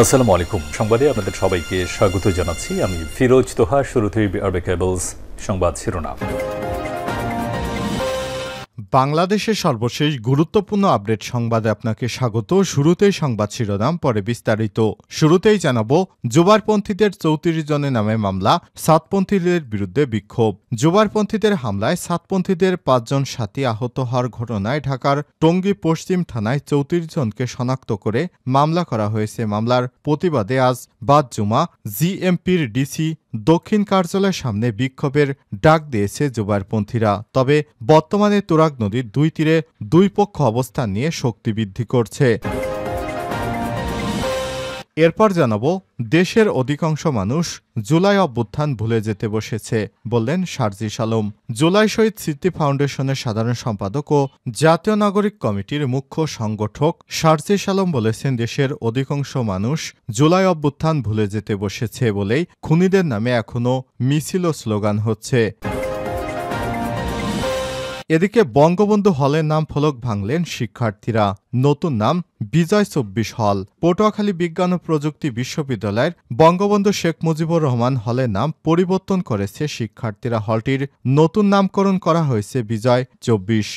আসসালামু আলাইকুম। সংবাদে আপনাদের সবাইকে স্বাগত জানাচ্ছি। আমি ফিরোজ তোহা। শুরুতেই আরবে কেবলস সংবাদ শিরোনাম। বাংলাদেশের সর্বশেষ গুরুত্বপূর্ণ আপডেট সংবাদে আপনাকে স্বাগত। শুরুতেই সংবাদ শিরোনাম, পরে বিস্তারিত। শুরুতেই জানাবো, জুবারপন্থীদের ৩৪ জনের নামে মামলা, সাতপন্থীদের বিরুদ্ধে বিক্ষোভ। জুবারপন্থীদের হামলায় সাতপন্থীদের ৫ জন সাথী আহত হওয়ার ঘটনায় ঢাকার টঙ্গী পশ্চিম থানায় ৩৪ জনকে শনাক্ত করে মামলা করা হয়েছে। মামলার প্রতিবাদে আজ বাদ জুমা জিএমপির ডিসি দক্ষিণ কার্যালয়ের সামনে বিক্ষোভের ডাক দিয়েছে জুবারপন্থীরা। তবে বর্তমানে তুরাগ নদীর দুই তীরে দুই পক্ষ অবস্থান নিয়ে শক্তি বৃদ্ধি করছে। এরপর জানাবো, দেশের অধিকাংশ মানুষ জুলাই অভ্যুত্থান ভুলে যেতে বসেছে বললেন সার্জিস আলম। জুলাই শহীদ স্মৃতি ফাউন্ডেশনের সাধারণ সম্পাদক ও জাতীয় নাগরিক কমিটির মুখ্য সংগঠক সার্জিস আলম বলেছেন, দেশের অধিকাংশ মানুষ জুলাই অভ্যুত্থান ভুলে যেতে বসেছে বলেই খুনিদের নামে এখনও মিছিল ও স্লোগান হচ্ছে। এদিকে বঙ্গবন্ধু হলের নাম ফলক ভাঙলেন শিক্ষার্থীরা। নতুন নাম বিজয় ২৪ হল। পটুয়াখালী বিজ্ঞান ও প্রযুক্তি বিশ্ববিদ্যালয়ের বঙ্গবন্ধু শেখ মুজিবুর রহমান হলের নাম পরিবর্তন করেছে শিক্ষার্থীরা। হলটির নতুন নামকরণ করা হয়েছে বিজয় ২৪।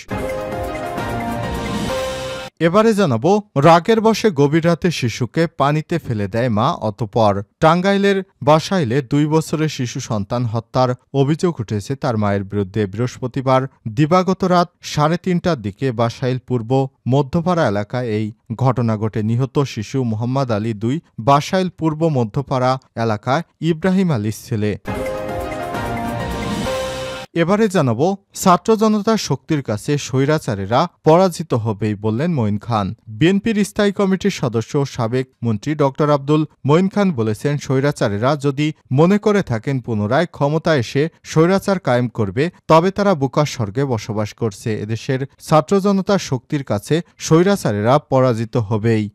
এবারে জানাবো, রাগের বশে গভীর রাতে শিশুকে পানিতে ফেলে দেয় মা, অতঃপর টাঙ্গাইলের বাসাইলে ২ বছরের শিশু সন্তান হত্যার অভিযোগ উঠেছে তার মায়ের বিরুদ্ধে। বৃহস্পতিবার দিবাগত রাত ৩:৩০টার দিকে বাসাইল পূর্ব মধ্যপাড়া এলাকায় এই ঘটনা ঘটে। নিহত শিশু মোহাম্মদ আলী ২ বাসাইল পূর্ব মধ্যপাড়া এলাকায় ইব্রাহিম আলীর ছেলে। এবারে জানাবো, ছাত্র জনতার শক্তির কাছে স্বৈরাচারেরা পরাজিত হবেই বললেন মঈন খান। বিএনপির স্থায়ী কমিটির সদস্য ও সাবেক মন্ত্রী ড আব্দুল মঈন খান বলেছেন, স্বৈরাচারেরা যদি মনে করে থাকেন পুনরায় ক্ষমতা এসে স্বৈরাচার কায়েম করবে, তবে তারা বোকার স্বর্গে বসবাস করছে। এদেশের ছাত্র জনতার শক্তির কাছে স্বৈরাচারেরা পরাজিত হবেই।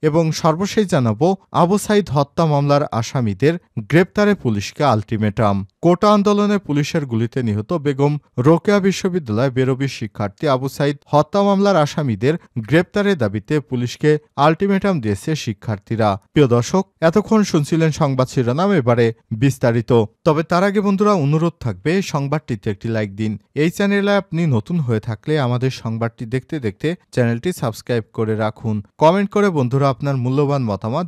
এবং সর্বশেষ জানাবো, আবু সাইদ হত্যা মামলার আসামিদের গ্রেপ্তারে পুলিশকে আলটিমেটাম। কোটা আন্দোলনে পুলিশের গুলিতে নিহত বেগম রোকেয়া বিশ্ববিদ্যালয় বেরোবি শিক্ষার্থী আবু সাইদ হত্যা মামলার আসামিদের গ্রেপ্তারের দাবিতে পুলিশকে আলটিমেটাম দিয়েছে শিক্ষার্থীরা। প্রিয় দর্শক, এতক্ষণ শুনছিলেন সংবাদ শিরোনাম, এবারে বিস্তারিত। তবে তার আগে বন্ধুরা, অনুরোধ থাকবে সংবাদটিতে একটি লাইক দিন। এই চ্যানেলে আপনি নতুন হয়ে থাকলে আমাদের সংবাদটি দেখতে দেখতে চ্যানেলটি সাবস্ক্রাইব করে রাখুন। কমেন্ট করে বন্ধুরা আপনার মূল্যবান মতামত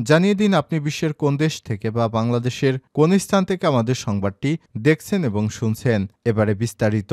জানিয়ে দিন আপনি বিশ্বের কোন দেশ থেকে বা বাংলাদেশের কোন স্থান থেকে আমাদের সংবাদটি দেখছেন এবং শুনছেন। এবারে বিস্তারিত।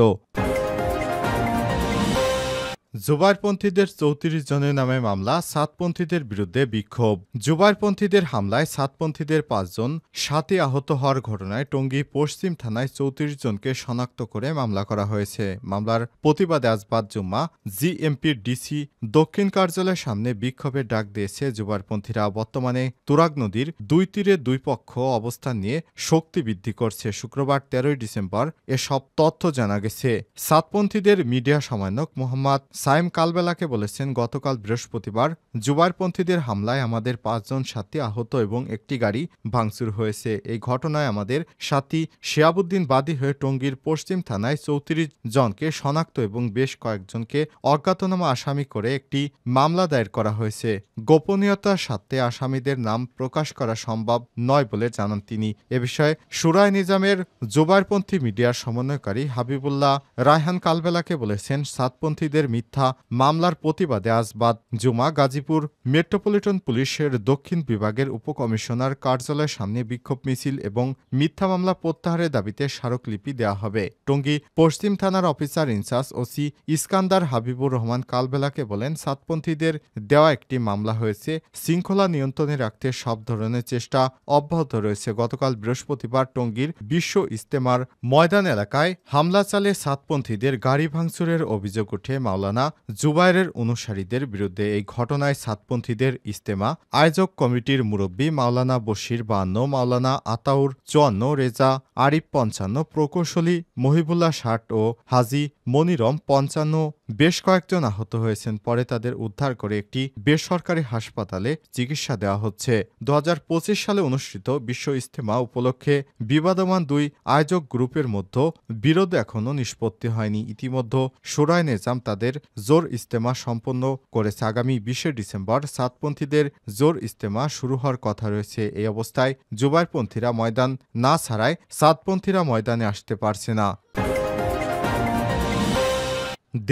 জুবারপন্থীদের ৩৪ জনের নামে মামলা, সাতপন্থীদের বিরুদ্ধে বিক্ষোভ। জুবারপন্থীদের হামলায় সাতপন্থীদের ৫ জন সাথী আহত হওয়ার ঘটনায় টঙ্গী পশ্চিম থানায় ৩৪ জনকে শনাক্ত করে মামলা করা হয়েছে। মামলার প্রতিবাদে আজ বাদ জুম্মা জিএমপির ডিসি দক্ষিণ কার্যালয়ের সামনে বিক্ষোভের ডাক দিয়েছে জুবারপন্থীরা। বর্তমানে তুরাগ নদীর দুই তীরে দুই পক্ষ অবস্থান নিয়ে শক্তি বৃদ্ধি করছে। শুক্রবার ১৩ ডিসেম্বর এসব তথ্য জানা গেছে। সাতপন্থীদের মিডিয়া সমন্বয়ক মোহাম্মদ সাইম কালবেলাকে বলেছেন, গতকাল বৃহস্পতিবার জুবারপন্থীদের হামলায় আমাদের ৫ জন সাথী আহত এবং একটি গাড়ি ভাঙচুর হয়েছে। এই ঘটনায় আমাদের সাথী শিয়াবুদ্দিন বাদী হয়ে টঙ্গীর পশ্চিম থানায় ৩৪ জনকে শনাক্ত এবং বেশ কয়েকজনকে অজ্ঞাতনামা আসামি করে একটি মামলা দায়ের করা হয়েছে। গোপনীয়তার স্বার্থে আসামিদের নাম প্রকাশ করা সম্ভব নয় বলে জানান তিনি। এ বিষয়ে সুরায় নিজামের জুবারপন্থী মিডিয়ার সমন্বয়কারী হাবিবুল্লাহ রায়হান কালবেলাকে বলেছেন, সাতপন্থীদের মিথ্যা মামলার প্রতিবাদে আজ বাদ জুমা গাজীপুর মেট্রোপলিটন পুলিশের দক্ষিণ বিভাগের উপকমিশনার কার্যালয়ের সামনে বিক্ষোভ মিছিল এবং মিথ্যা মামলা প্রত্যাহারের দাবিতে স্মারকলিপি দেওয়া হবে। টঙ্গী পশ্চিম থানার officer in charge OC Iskandar Habibur Rahman কালবেলাকে বলেন, সাতপন্থীদের দেওয়া একটি মামলা হয়েছে। শৃঙ্খলা নিয়ন্ত্রণে রাখতে সব ধরনের চেষ্টা অব্যাহত রয়েছে। গতকাল বৃহস্পতিবার টঙ্গীর বিশ্ব ইজতেমার ময়দান এলাকায় হামলা চালিয়ে সাতপন্থীদের গাড়ি ভাঙচুরের অভিযোগ ওঠে মাওলানা জুবায়েরের অনুসারীদের বিরুদ্ধে। এই ঘটনায় সাতপন্থীদের ইজতেমা আয়োজক কমিটির মুরব্বী মাওলানা বশির ৫২, মাওলানা আতাউর ৫৪, রেজা আরিফ ৫৫, প্রকৌশলী মহিবুল্লাহ ৬০ ও হাজি মনিরম ৫৫ বেশ কয়েকজন আহত হয়েছেন। পরে তাদের উদ্ধার করে একটি বেসরকারি হাসপাতালে চিকিৎসা দেওয়া হচ্ছে। 2025 সালে অনুষ্ঠিত বিশ্ব ইজতেমা উপলক্ষে বিবাদমান দুই আয়োজক গ্রুপের মধ্যে বিরোধ এখনও নিষ্পত্তি হয়নি। ইতিমধ্যে শোরায় নেজাম তাদের জোর ইজতেমা সম্পন্ন করেছে। আগামী 20 ডিসেম্বর সাতপন্থীদের জোর ইজতেমা শুরু হওয়ার কথা রয়েছে। এই অবস্থায় জুবাইরপন্থীরা ময়দান না ছাড়ায় সাতপন্থীরা ময়দানে আসতে পারছে না।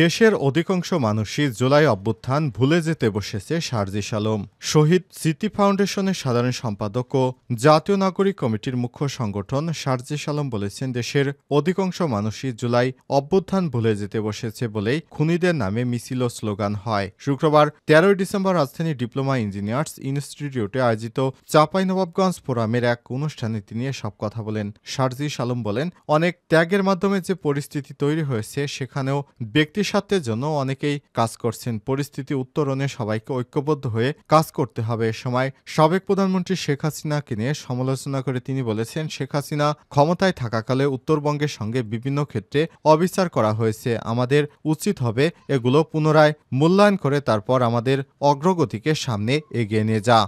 দেশের অধিকাংশ মানুষই জুলাই অভ্যুত্থান ভুলে যেতে বসেছে শারজিস আলম। শহীদ স্মৃতি ফাউন্ডেশনের সাধারণ সম্পাদক ও জাতীয় নাগরিক কমিটির মুখ্য সংগঠন শারজিস আলম বলেছেন, দেশের অধিকাংশ মানুষই জুলাই অভ্যুত্থান ভুলে যেতে বসেছে বলেই খুনিদের নামে মিছিল ও স্লোগান হয়। শুক্রবার 13 ডিসেম্বর রাজধানী ডিপ্লোমা ইঞ্জিনিয়ার্স ইনস্টিটিউটে আয়োজিত চাঁপাইনবাবগঞ্জ ফোরামের এক অনুষ্ঠানে তিনি এসব কথা বলেন। শারজিস আলম বলেন, অনেক ত্যাগের মাধ্যমে যে পরিস্থিতি তৈরি হয়েছে সেখানেও ব্যক্তিস্বার্থের জন্য অনেকেই কাজ করছেন। পরিস্থিতি উত্তরণে সবাইকে ঐক্যবদ্ধ হয়ে কাজ করতে হবে। এ সময় সাবেক প্রধানমন্ত্রী শেখ হাসিনাকে নিয়ে সমালোচনা করে তিনি বলেছেন, শেখ হাসিনা ক্ষমতায় থাকাকালে উত্তরবঙ্গের সঙ্গে বিভিন্ন ক্ষেত্রে অবিচার করা হয়েছে। আমাদের উচিত হবে এগুলো পুনরায় মূল্যায়ন করে তারপর আমাদের অগ্রগতিকে সামনে এগিয়ে নিয়ে যা।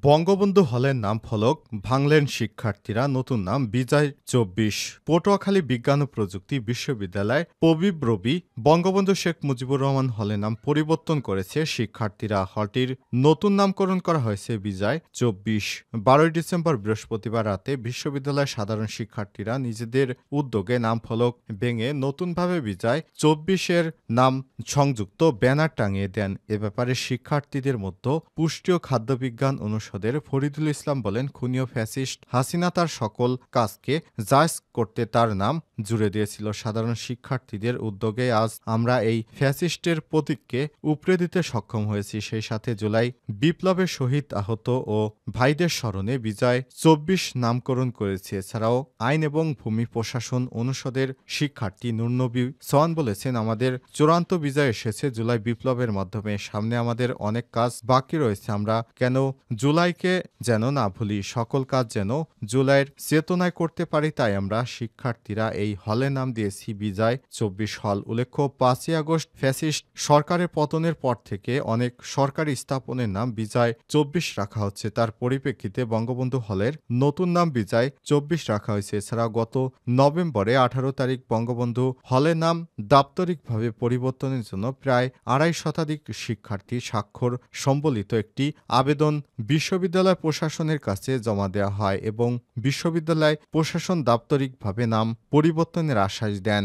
বঙ্গবন্ধু হলের নাম ফলক ভাঙলেন শিক্ষার্থীরা, নতুন নাম বিজয় 24। পটুয়াখালী বিজ্ঞান ও প্রযুক্তি বিশ্ববিদ্যালয় পবিব্রবি বঙ্গবন্ধু শেখ মুজিবুর রহমান হলের নাম পরিবর্তন করেছে শিক্ষার্থীরা। হলটির নতুন নামকরণ করা হয়েছে বিজয় 24। 12 ডিসেম্বর বৃহস্পতিবার রাতে বিশ্ববিদ্যালয়ের সাধারণ শিক্ষার্থীরা নিজেদের উদ্যোগে নাম ফলক ভেঙে নতুনভাবে বিজয় 24-এর নাম সংযুক্ত ব্যানার টাঙিয়ে দেন। এ ব্যাপারে শিক্ষার্থীদের মধ্যে পুষ্টি ও খাদ্যবিজ্ঞান অনুষদের ফরিদুল ইসলাম বলেন, খুনি ও ফ্যাসিস্ট হাসিনা তার সকল কাজকে জায়েজ করতে তার নাম জুড়ে দিয়েছিল। সাধারণ শিক্ষার্থীদের উদ্যোগে আজ আমরা এই ফ্যাসিস্টের প্রতীককে উপড়ে দিতে সক্ষম হয়েছি। সেই সাথে জুলাই বিপ্লবে শহীদ আহত ও ভাইদের স্মরণে বিজয় 24 নামকরণ করেছে। এছাড়াও আইন এবং ভূমি প্রশাসন অনুষদের শিক্ষার্থী নুরনবী সোহান বলেছেন, আমাদের চূড়ান্ত বিজয় এসেছে জুলাই বিপ্লবের মাধ্যমে। সামনে আমাদের অনেক কাজ বাকি রয়েছে। আমরা কেন জুলাইকে যেন না ভুলি, সকল কাজ যেন জুলাইয়ের চেতনায় করতে পারি। তাই আমরা শিক্ষার্থীরা এই হলের নাম দিয়েছি বিজয় 24 হল। উল্লেখ্য, 5ই আগস্ট ফ্যাসিস্ট সরকারের পতনের পর থেকে অনেক সরকারি স্থাপনের নাম বিজয় 24 রাখা হচ্ছে। তার পরিপ্রেক্ষিতে বঙ্গবন্ধু হলের নতুন নাম বিজয় 24 রাখা হয়েছে। এছাড়া গত নভেম্বরে 18 তারিখ বঙ্গবন্ধু হলের নাম দাপ্তরিকভাবে পরিবর্তনের জন্য প্রায় 2.5 শতাধিক শিক্ষার্থী স্বাক্ষর সম্বলিত একটি আবেদন বিশ্ববিদ্যালয় প্রশাসনের কাছে জমা দেওয়া হয় এবং বিশ্ববিদ্যালয় প্রশাসন দাপ্তরিকভাবে নাম পরিবর্তনের আশ্বাস দেন।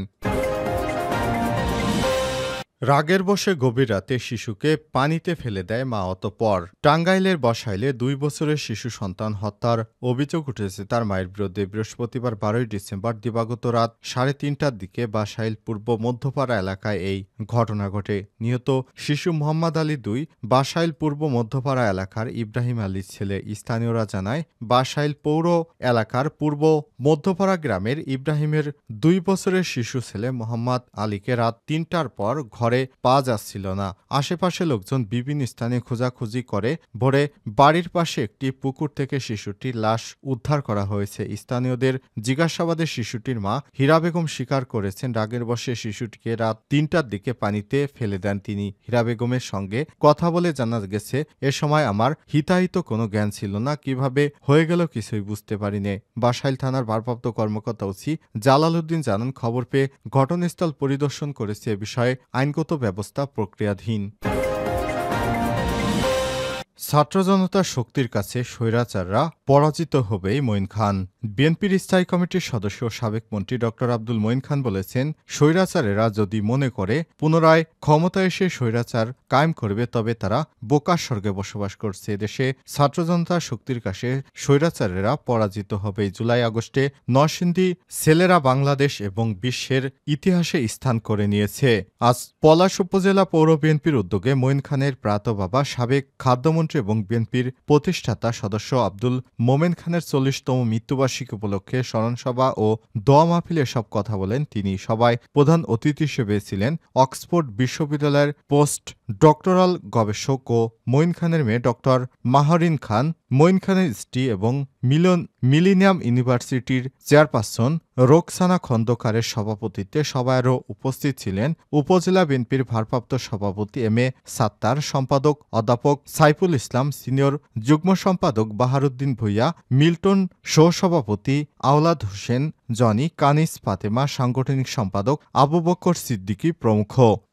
রাগের বশে গভীর রাতে শিশুকে পানিতে ফেলে দেয় মা, অতঃপর টাঙ্গাইলের বসাইলে 2 বছরের শিশু সন্তান হত্যার অভিযোগ উঠেছে তার মায়ের বিরুদ্ধে। বৃহস্পতিবার 12 ডিসেম্বর দিবাগত রাত 3:30টার দিকে বাসাইল পূর্ব মধ্যপাড়া এলাকায় এই ঘটনা ঘটে। নিহত শিশু মোহাম্মদ আলী 2 বাসাইল পূর্ব মধ্যপাড়া এলাকার ইব্রাহিম আলীর ছেলে। স্থানীয়রা জানায়, বাসাইল পৌর এলাকার পূর্ব মধ্যপাড়া গ্রামের ইব্রাহিমের 2 বছরের শিশু ছেলে মোহাম্মদ আলীকে রাত 3টার পর ঘরে পাওয়া যাচ্ছিল না। আশেপাশে লোকজন বিভিন্ন স্থানে খোঁজাখুঁজি করে ভোরে বাড়ির পাশে একটি পুকুর থেকে শিশুটির লাশ উদ্ধার করা হয়েছে। স্থানীয়দের জিজ্ঞাসাবাদে শিশুটির মা হীরা বেগম স্বীকার করেছেন, রাগের বশে শিশুটিকে রাত 3টার দিকে পানিতে ফেলে দেন তিনি। হীরা বেগমের সঙ্গে কথা বলে জানা গেছে, এ সময় আমার হিতাহিত কোনো জ্ঞান ছিল না, কিভাবে হয়ে গেল কিছুই বুঝতে পারিনি। বাসাইল থানার ভারপ্রাপ্ত কর্মকর্তা ওসি জালাল উদ্দিন জানান, খবর পেয়ে ঘটনাস্থল পরিদর্শন করেছে। এ বিষয়ে আইনগত ব্যবস্থা প্রক্রিয়াধীন। ছাত্র জনতার শক্তির কাছে স্বৈরাচাররা পরাজিত হবেই, মঈন খান। বিএনপির স্থায়ী কমিটির সদস্য সাবেক মন্ত্রী ড আব্দুল মঈন খান বলেছেন, স্বৈরাচারেরা যদি মনে করে পুনরায় ক্ষমতায় এসে স্বৈরাচার কায়েম করবে তবে তারা বোকার স্বর্গে বসবাস করছে। দেশে ছাত্র জনতার শক্তির কাছে স্বৈরাচারেরা পরাজিত হবেই। জুলাই আগস্টে নরসিংদী ছেলেরা বাংলাদেশ এবং বিশ্বের ইতিহাসে স্থান করে নিয়েছে। আজ পলাশ উপজেলা পৌর বিএনপির উদ্যোগে মঈন খানের প্রয়াত বাবা সাবেক খাদ্যমন্ত্রী এবং বিএনপির প্রতিষ্ঠাতা সদস্য আব্দুল মোমেন খানের 40তম মৃত্যুবার্ষিকী উপলক্ষে স্মরণসভা ও দোয়া মাহফিলে এসব কথা বলেন তিনি। সবাই প্রধান অতিথি হিসেবে ছিলেন অক্সফোর্ড বিশ্ববিদ্যালয়ের পোস্ট ডক্টরাল গবেষক ও মঈন খানের মেয়ে ডক্টর মাহরিন খান, মঈন খানের স্ত্রী এবং মিলেনিয়াম ইউনিভার্সিটির চেয়ারপারসন রোকসানা খন্দকারের সভাপতিত্বে সভায় আরও উপস্থিত ছিলেন উপজেলা বিএনপির ভারপ্রাপ্ত সভাপতি এম এ সাত্তার, সম্পাদক অধ্যাপক সাইফুল ইসলাম, সিনিয়র যুগ্ম সম্পাদক বাহারুদ্দিন ভূঁইয়া, মিল্টন, সহসভাপতি আওলাদ হোসেন জনি, কানিস ফাতেমা, সাংগঠনিক সম্পাদক আবু বক্কর সিদ্দিকী প্রমুখ।